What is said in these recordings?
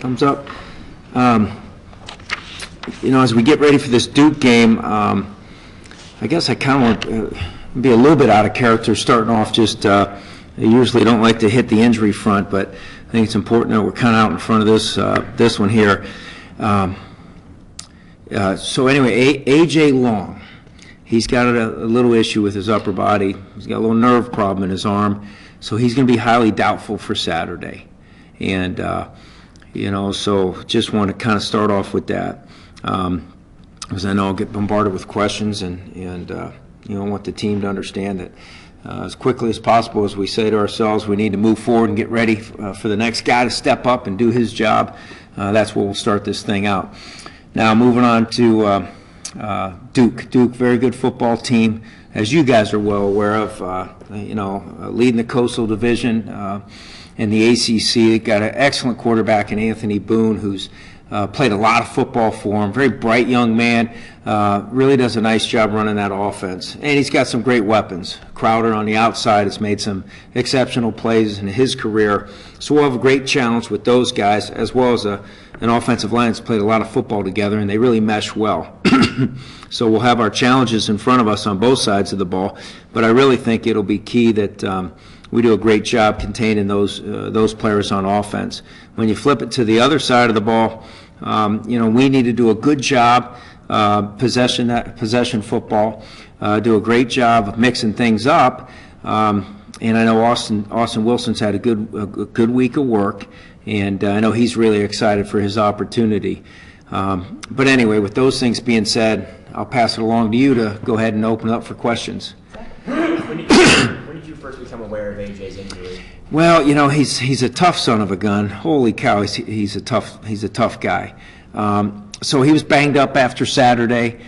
Thumbs up. As we get ready for this Duke game, I guess I kind of want to be a little bit out of character starting off. I usually don't like to hit the injury front, but I think it's important that we're kind of out in front of this one here. So anyway, A.J. Long, he's got a little issue with his upper body. He's got a little nerve problem in his arm, so he's going to be highly doubtful for Saturday. And, so just want to kind of start off with that. Because I know I'll get bombarded with questions and want the team to understand that as quickly as possible, as we say to ourselves, we need to move forward and get ready for the next guy to step up and do his job. That's where we'll start this thing out. Now, moving on to Duke. Duke, very good football team, as you guys are well aware of. Leading the Coastal Division in the ACC. They got an excellent quarterback in Anthony Boone, who's played a lot of football for him. Very bright young man. Really does a nice job running that offense. And he's got some great weapons. Crowder on the outside has made some exceptional plays in his career. So we'll have a great challenge with those guys, as well as an offensive line that's played a lot of football together, and they really mesh well. So we'll have our challenges in front of us on both sides of the ball. But I really think it'll be key that we do a great job containing those players on offense. When you flip it to the other side of the ball, we need to do a good job possession football, do a great job of mixing things up. And I know Austin Wilson's had a good week of work, and I know he's really excited for his opportunity. But anyway, with those things being said, I'll pass it along to you to go ahead and open it up for questions. When did you first become aware of AJ's injury? Well, he's a tough son of a gun. Holy cow, he's a tough guy. So he was banged up after Saturday.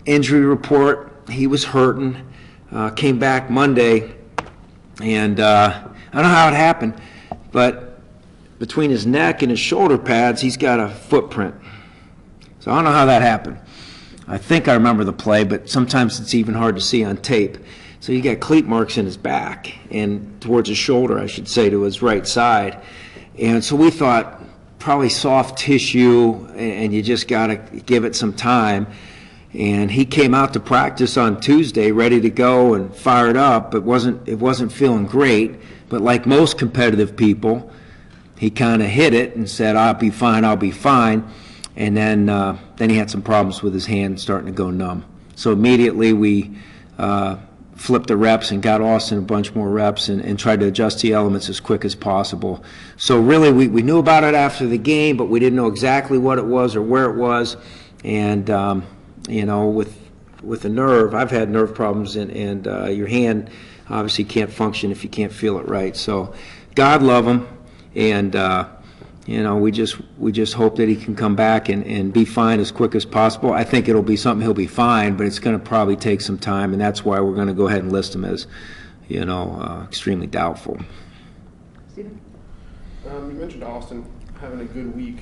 Injury report, he was hurting. Came back Monday, and I don't know how it happened, but between his neck and his shoulder pads, he's got a footprint. So I don't know how that happened. I think I remember the play, but sometimes it's even hard to see on tape. So you got cleat marks in his back and towards his shoulder, I should say, to his right side. And so we thought probably soft tissue, and you just got to give it some time. And he came out to practice on Tuesday ready to go and fired up, but it wasn't feeling great. But like most competitive people, he kind of hit it and said, I'll be fine. And then he had some problems with his hand starting to go numb. So immediately we flipped the reps and got Austin a bunch more reps and tried to adjust the elements as quick as possible. So really we knew about it after the game, but we didn't know exactly what it was or where it was. And, with the nerve, I've had nerve problems, and your hand obviously can't function if you can't feel it right. So God love him, and we just hope that he can come back and be fine as quick as possible. I think it'll be something he'll be fine, but it's going to probably take some time, and that's why we're going to go ahead and list him as, extremely doubtful. Stephen? You mentioned Austin having a good week.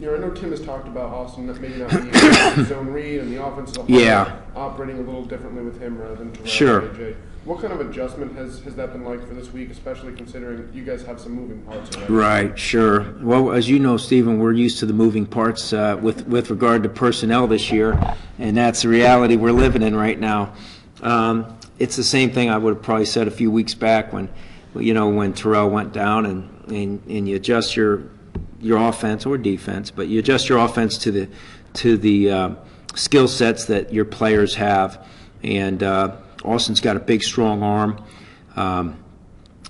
I know Tim has talked about Austin maybe not being zone read and the offense as a whole operating a little differently with him rather than Terrell and AJ. What kind of adjustment has that been like for this week, especially considering you guys have some moving parts already? Right, sure. Well, as you know, Stephen, we're used to the moving parts with regard to personnel this year, and that's the reality we're living in right now. It's the same thing I would have probably said a few weeks back when Terrell went down, and you adjust your offense or defense, but you adjust your offense to the skill sets that your players have. And Austin's got a big, strong arm.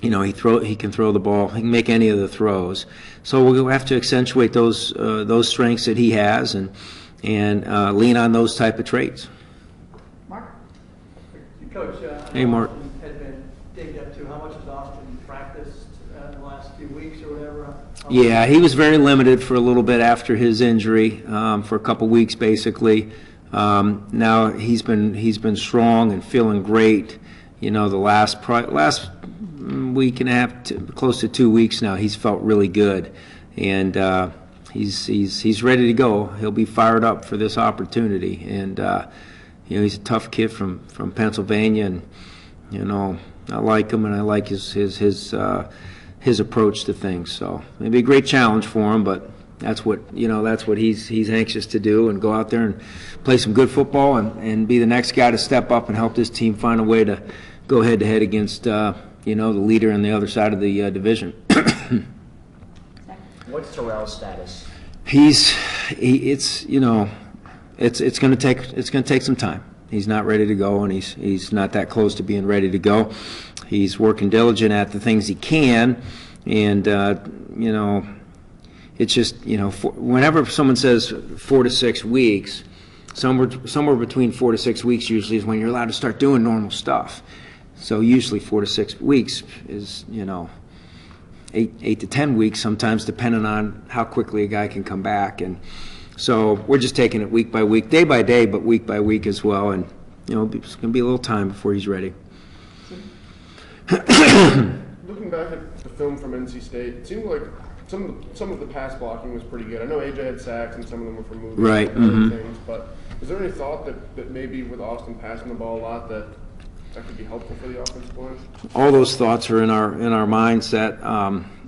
He can throw the ball. He can make any of the throws. So we'll have to accentuate those strengths that he has and lean on those type of traits. Mark? Coach, hey, Mark. Austin had been dinged up too. How much has Austin practiced in the last few weeks or whatever? Yeah, he was very limited for a little bit after his injury, for a couple weeks basically. Now he's been strong and feeling great. The last week and a half, close to 2 weeks now, he's felt really good, and he's ready to go. He'll be fired up for this opportunity, and he's a tough kid from Pennsylvania, and I like him, and I like his his approach to things. So it'd be a great challenge for him, but that's what he's anxious to do, and go out there and play some good football and be the next guy to step up and help this team find a way to go head to head against the leader on the other side of the division. What's Terrell's status? It's going to take some time. He's not ready to go, and he's not that close to being ready to go. He's working diligent at the things he can, and it's just whenever someone says 4 to 6 weeks, somewhere between 4 to 6 weeks usually is when you're allowed to start doing normal stuff. So usually 4 to 6 weeks is 8 to 10 weeks sometimes, depending on how quickly a guy can come back. And so we're just taking it week by week, day by day, but week by week as well. And it's going to be a little time before he's ready. Looking back at the film from NC State, it seemed like some of the pass blocking was pretty good. I know AJ had sacks and some of them were for moving right. and other things, but is there any thought that maybe with Austin passing the ball a lot that could be helpful for the offensive line? All those thoughts are in our mindset,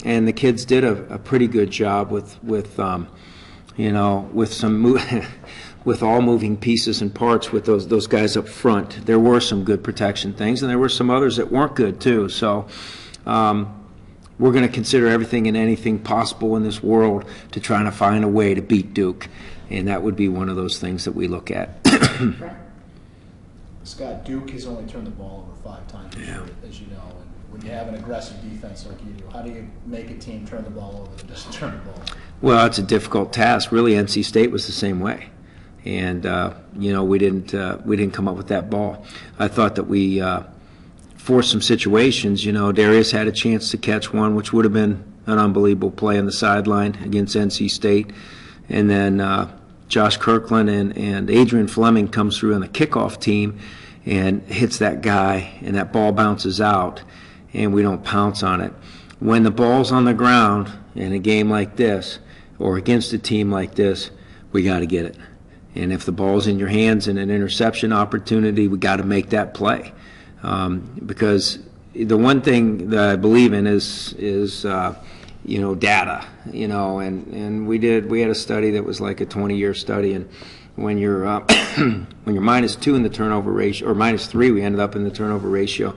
and the kids did a pretty good job with with all moving pieces and parts with those guys up front. There were some good protection things, and there were some others that weren't good too. So we're going to consider everything and anything possible in this world to try to find a way to beat Duke, and that would be one of those things that we look at. Scott, Duke has only turned the ball over 5 times this year, as you know, and when you have an aggressive defense like you do, how do you make a team turn the ball over that doesn't turn the ball? Well, it's a difficult task. Really, NC State was the same way, and we didn't come up with that ball. I thought that we forced some situations. Darius had a chance to catch one, which would have been an unbelievable play on the sideline against NC State, and then Josh Kirkland and Adrian Fleming comes through on the kickoff team and hits that guy, and that ball bounces out, and we don't pounce on it. When the ball's on the ground in a game like this or against a team like this, we got to get it. And if the ball's in your hands and an interception opportunity, we got to make that play. Because the one thing that I believe in is data, and we had a study that was like a 20-year study, and when you're when you're -2 in the turnover ratio, or -3, we ended up in the turnover ratio,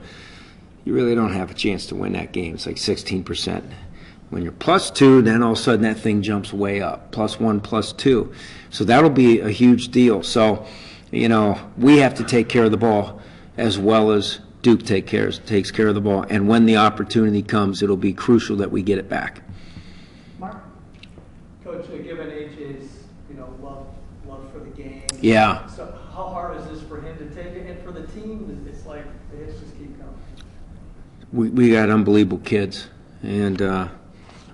you really don't have a chance to win that game. It's like 16%. When you're +2, then all of a sudden that thing jumps way up, +1, +2. So that'll be a huge deal. So, we have to take care of the ball as well as Duke takes care of the ball. And when the opportunity comes, it'll be crucial that we get it back. Mark? Coach, given AJ's love for the game, Yeah. so how hard is this for him to take it? And for the team, it's like the hits just keep coming. We got unbelievable kids, and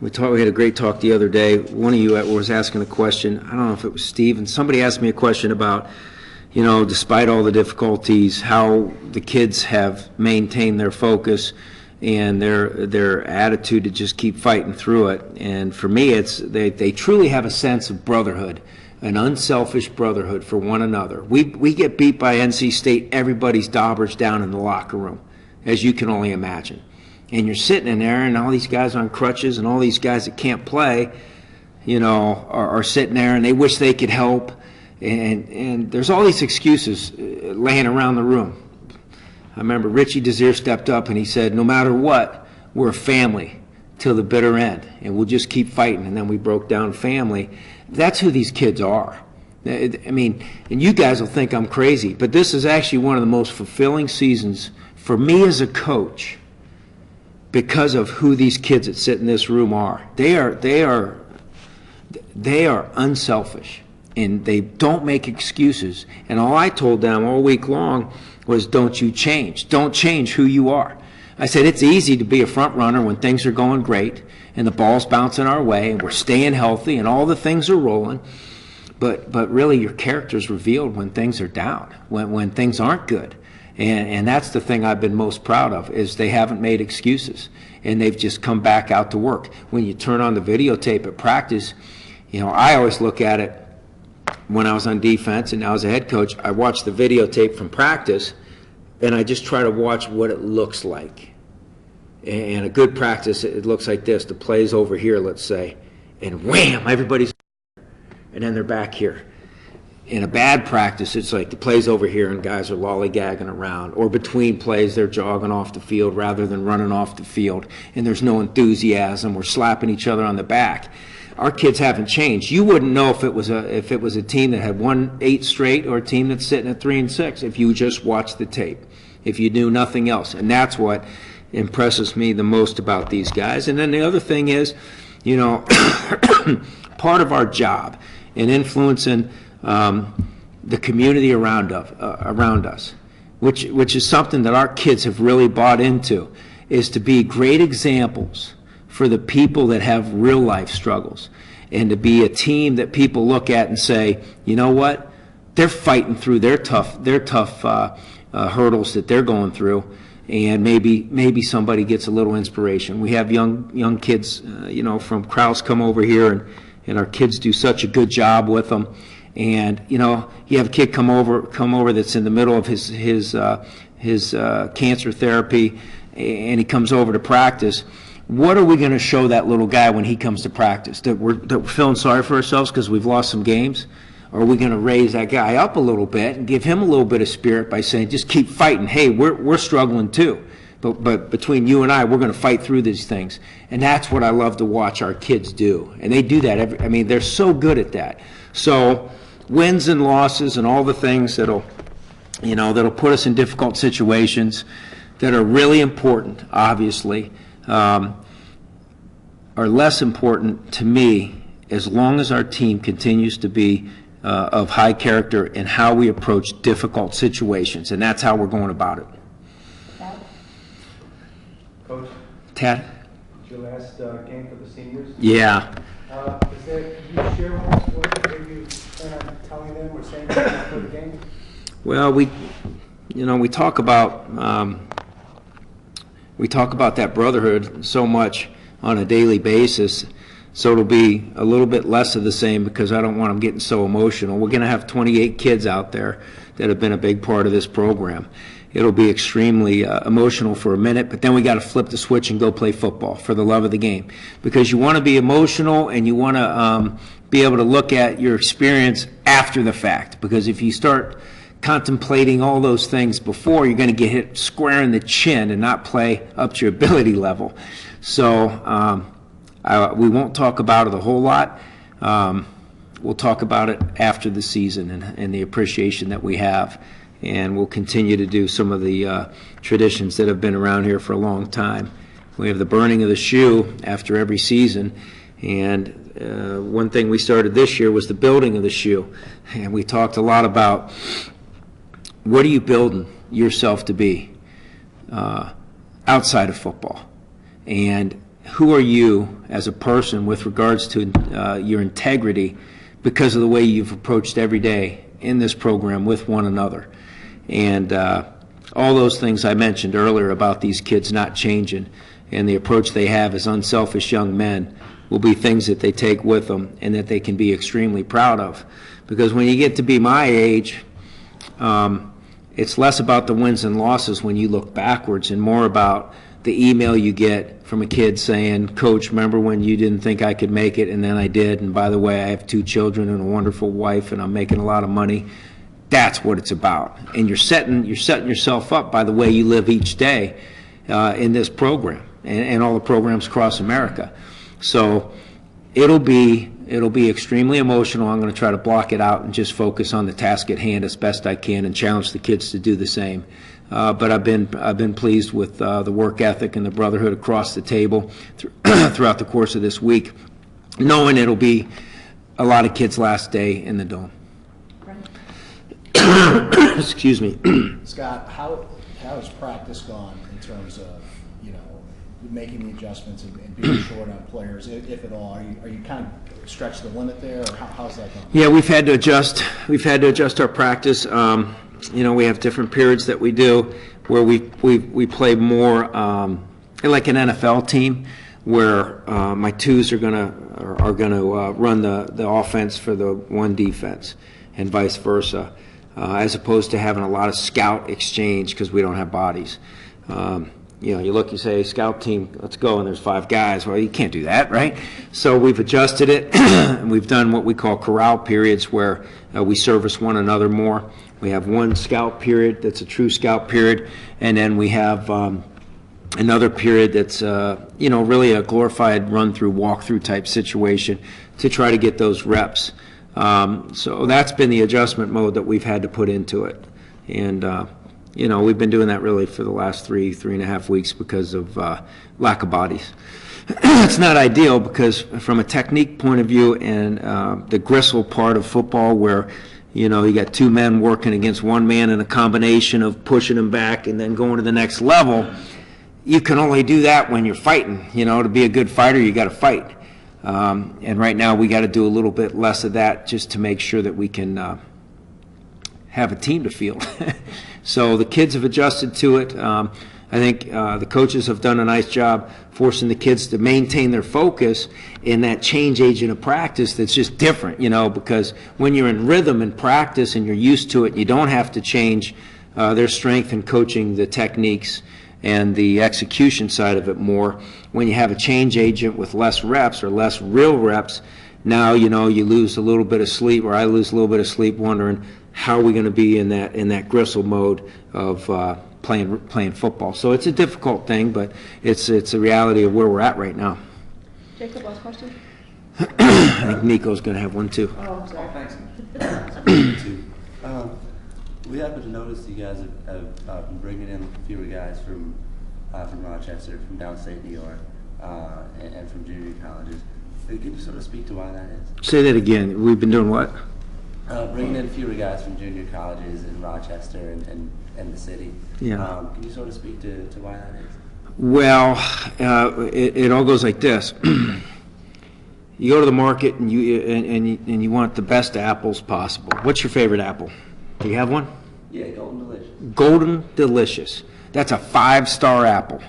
we had a great talk the other day. One of you was asking a question. I don't know if it was Steve, and somebody asked me a question about, despite all the difficulties, how the kids have maintained their focus and their attitude to just keep fighting through it. And for me, it's they truly have a sense of brotherhood, an unselfish brotherhood for one another. We get beat by NC State, everybody's daubers down in the locker room, as you can only imagine. And you're sitting in there, and all these guys on crutches and all these guys that can't play, are sitting there, and they wish they could help. And there's all these excuses laying around the room. I remember Richie Desir stepped up and he said, no matter what, we're a family till the bitter end, and we'll just keep fighting. And then we broke down family. That's who these kids are. I mean, and you guys will think I'm crazy, but this is actually one of the most fulfilling seasons for me as a coach because of who these kids that sit in this room are. They are unselfish, and they don't make excuses. And all I told them all week long was, don't you change. Don't change who you are. I said, it's easy to be a front runner when things are going great and the ball's bouncing our way and we're staying healthy and all the things are rolling. But really your character's revealed when things are down, when things aren't good. And that's the thing I've been most proud of, is they haven't made excuses, and they've just come back out to work. When you turn on the videotape at practice, I always look at it when I was on defense and now as a head coach, I watch the videotape from practice and I just try to watch what it looks like. And a good practice, it looks like this. The play's over here, let's say, and wham, everybody's, and then they're back here. In a bad practice, it's like the play's over here and guys are lollygagging around. Or between plays, they're jogging off the field rather than running off the field. And there's no enthusiasm. We're slapping each other on the back. Our kids haven't changed. You wouldn't know if it was a team that had won 8 straight or a team that's sitting at 3-6 if you just watched the tape, if you knew nothing else. And that's what impresses me the most about these guys. And then the other thing is, you know, part of our job in influencing the community around us, which is something that our kids have really bought into, is to be great examples for the people that have real life struggles, and to be a team that people look at and say, you know what, they're fighting through their tough hurdles that they're going through. And maybe somebody gets a little inspiration. We have young kids, you know, from Krause come over here, and our kids do such a good job with them. And you know, you have a kid come over that's in the middle of his cancer therapy, and he comes over to practice. What are we going to show that little guy when he comes to practice? That we're feeling sorry for ourselves because we've lost some games? Or are we going to raise that guy up a little bit and give him a little bit of spirit by saying, just keep fighting. Hey, we're struggling too. But between you and I, we're going to fight through these things. And that's what I love to watch our kids do. And they do that. They're so good at that. So wins and losses and all the things that'll put us in difficult situations that are really important, obviously, are less important to me as long as our team continues to be of high character in how we approach difficult situations, and that's how we're going about it. Coach, Tad? your last game for the seniors? Yeah. Can you share with us what you plan on telling them or saying before the game? Well, we talk about that brotherhood so much on a daily basis. So it'll be a little bit less of the same because I don't want them getting so emotional. We're going to have 28 kids out there that have been a big part of this program. It'll be extremely emotional for a minute, but then we got to flip the switch and go play football for the love of the game. Because you want to be emotional and you want to be able to look at your experience after the fact. Because if you start contemplating all those things before, you're going to get hit square in the chin and not play up to your ability level. So we won't talk about it a whole lot. We'll talk about it after the season and the appreciation that we have. And we'll continue to do some of the traditions that have been around here for a long time. We have the burning of the shoe after every season. And one thing we started this year was the building of the shoe. And we talked a lot about what are you building yourself to be outside of football? And who are you as a person with regards to your integrity because of the way you've approached every day in this program with one another? And all those things I mentioned earlier about these kids not changing and the approach they have as unselfish young men will be things that they take with them and that they can be extremely proud of. Because when you get to be my age, it's less about the wins and losses when you look backwards and more about the email you get from a kid saying, Coach, remember when you didn't think I could make it and then I did, and by the way, I have 2 children and a wonderful wife and I'm making a lot of money. That's what it's about. And you're setting yourself up by the way you live each day in this program and all the programs across America. So it'll be extremely emotional. I'm going to try to block it out and just focus on the task at hand as best I can and challenge the kids to do the same. But I've been pleased with the work ethic and the brotherhood across the table throughout the course of this week, knowing it'll be a lot of kids' last day in the Dome. Excuse me. Scott, how has practice gone in terms of making the adjustments and being short on players, if at all? Are you kind of stretched the limit there, or how's that going? Yeah, we've had to adjust. We've had to adjust our practice. We have different periods that we do where we play more like an NFL team, where my 2s are gonna run the offense for the 1 defense, and vice versa, as opposed to having a lot of scout exchange because we don't have bodies. you look, you say, scout team, let's go, and there's 5 guys. Well, you can't do that, right? So we've adjusted it, and we've done what we call corral periods where we service one another more. We have one scout period that's a true scout period, and then we have another period that's, really a glorified run-through, walk-through type situation to try to get those reps. So that's been the adjustment mode that we've had to put into it. And, we've been doing that really for the last 3.5 weeks because of lack of bodies. It's not ideal because from a technique point of view and the gristle part of football where, you got 2 men working against 1 man in a combination of pushing them back and then going to the next level, you can only do that when you're fighting. To be a good fighter, you got to fight. And right now we got to do a little bit less of that just to make sure that we can have a team to field. So the kids have adjusted to it. I think the coaches have done a nice job forcing the kids to maintain their focus in that change agent of practice that's just different, because when you're in rhythm and practice and you're used to it, you don't have to change their strength in coaching the techniques and the execution side of it more. When you have a change agent with less reps or less real reps, now, you lose a little bit of sleep, or I lose a little bit of sleep wondering how are we going to be in that gristle mode of playing football. So it's a difficult thing, but it's a reality of where we're at right now. Jacob, last question? I think Nico's going to have one too. Oh, I'm sorry. Thanks. We happen to notice you guys have been bringing in fewer guys from Rochester, from downstate New York, and from junior colleges. Can you sort of speak to why that is? Say that again. We've been doing what? Bringing in fewer guys from junior colleges in Rochester and the city. Yeah. Can you sort of speak to why that is? Well, it all goes like this. You go to the market and you want the best apples possible. What's your favorite apple? Do you have one? Yeah, Golden Delicious. Golden Delicious. That's a 5-star apple.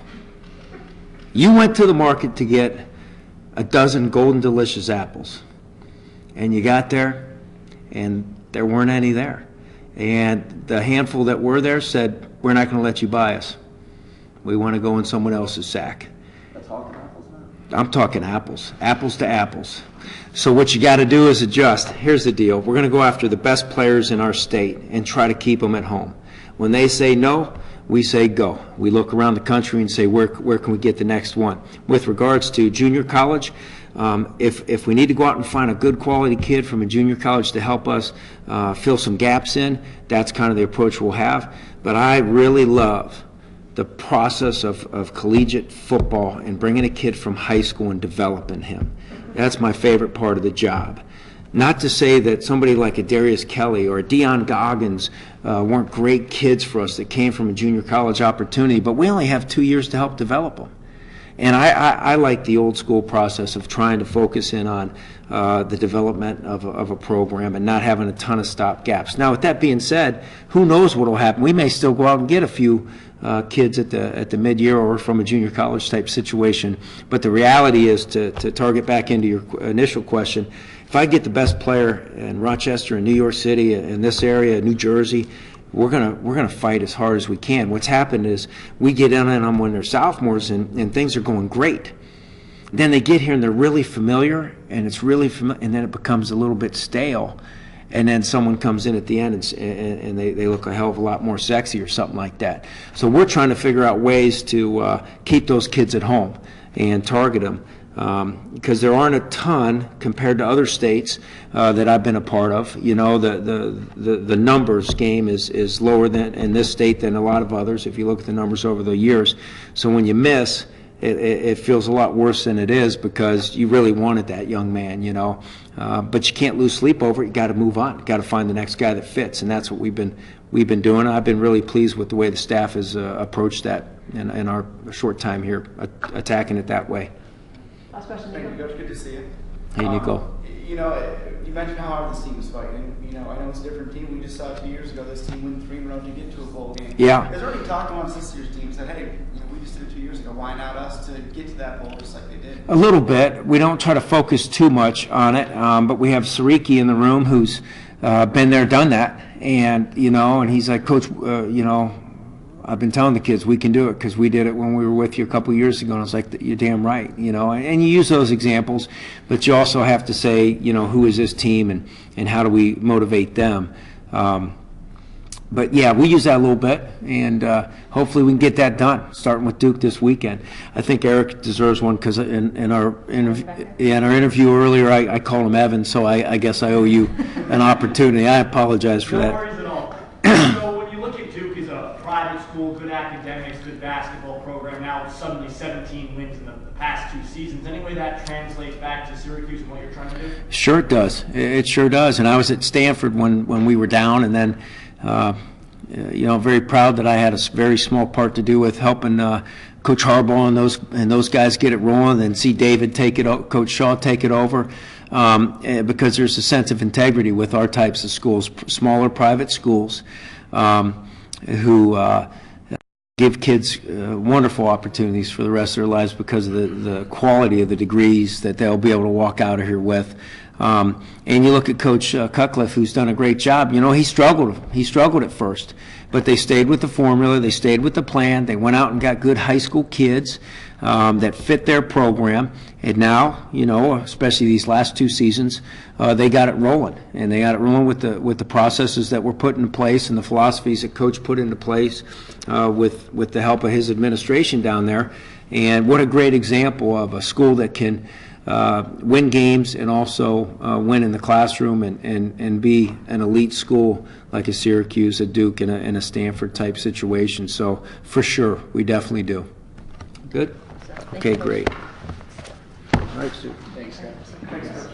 You went to the market to get a dozen Golden Delicious apples, and you got there, and there weren't any there. And the handful that were there said, we're not going to let you buy us. We want to go in someone else's sack. That's talking apples now? I'm talking apples, apples to apples. So what you got to do is adjust. Here's the deal. We're going to go after the best players in our state and try to keep them at home. When they say no, we say go. We look around the country and say where can we get the next one. With regards to junior college, if we need to go out and find a good quality kid from a junior college to help us fill some gaps in, that's kind of the approach we'll have. But I really love the process of collegiate football and bringing a kid from high school and developing him. That's my favorite part of the job. Not to say that somebody like a Darius Kelly or a Deion Goggins weren't great kids for us that came from a junior college opportunity, but we only have 2 years to help develop them. And I like the old school process of trying to focus in on the development of a program and not having a ton of stop gaps. Now, with that being said, who knows what will happen? We may still go out and get a few kids at the mid-year or from a junior college type situation. But the reality is, to target back into your initial question, if I get the best player in Rochester and New York City, in this area, New Jersey, we're gonna fight as hard as we can. What's happened is we get in on them when they're sophomores and things are going great. Then they get here and they're really familiar, and it's really and then it becomes a little bit stale. And then someone comes in at the end and they look a hell of a lot more sexy or something like that. So we're trying to figure out ways to keep those kids at home and target them. Because there aren't a ton compared to other states that I've been a part of. You know, the numbers game is lower than in this state than a lot of others if you look at the numbers over the years. So when you miss, it feels a lot worse than it is because you really wanted that young man, you know. But you can't lose sleep over it. You got to move on. You got to find the next guy that fits, and that's what we've been doing. I've been really pleased with the way the staff has approached that in our short time here, attacking it that way. Last question, Thank you, Nico. Coach. Good to see you. Hey, Nico. You know, you mentioned how hard this team is fighting. You know, I know it's a different team. We just saw 2 years ago this team win 3 in a row to get to a bowl game. Yeah. There's already talk amongst this year's team said, hey, you know, we just did it 2 years ago. Why not us to get to that bowl just like they did? A little bit. We don't try to focus too much on it, but we have Syracuse in the room who's been there, done that, and you know, and he's like, Coach, you know, I've been telling the kids we can do it because we did it when we were with you a couple years ago, and I was like, you're damn right, and you use those examples, but you also have to say, who is this team and how do we motivate them. But yeah, we use that a little bit, and hopefully we can get that done, starting with Duke this weekend. I think Eric deserves one because in our interview earlier, I called him Evan, so I guess I owe you an opportunity. I apologize for that. No worries at all. So when you look at Duke as a private school, good academics, good basketball program, now it's suddenly 17 wins in the past 2 seasons. Any way that translates back to Syracuse and what you're trying to do? Sure it does. It sure does. And I was at Stanford when we were down, and then very proud that I had a very small part to do with helping Coach Harbaugh and those guys get it rolling, and see David Coach Shaw take it over, because there's a sense of integrity with our types of schools, smaller private schools, who give kids wonderful opportunities for the rest of their lives because of the quality of the degrees that they'll be able to walk out of here with. And you look at Coach Cutcliffe, who's done a great job. He struggled at first, but they stayed with the formula, they stayed with the plan, they went out and got good high school kids that fit their program, and now, especially these last 2 seasons, they got it rolling, and they got it rolling with the processes that were put into place and the philosophies that Coach put into place with the help of his administration down there. And what a great example of a school that can win games and also win in the classroom and be an elite school like a Syracuse, a Duke, and a Stanford type situation. So for sure, we definitely do. Good? Okay, great. All right, Sue. Thanks, Scott.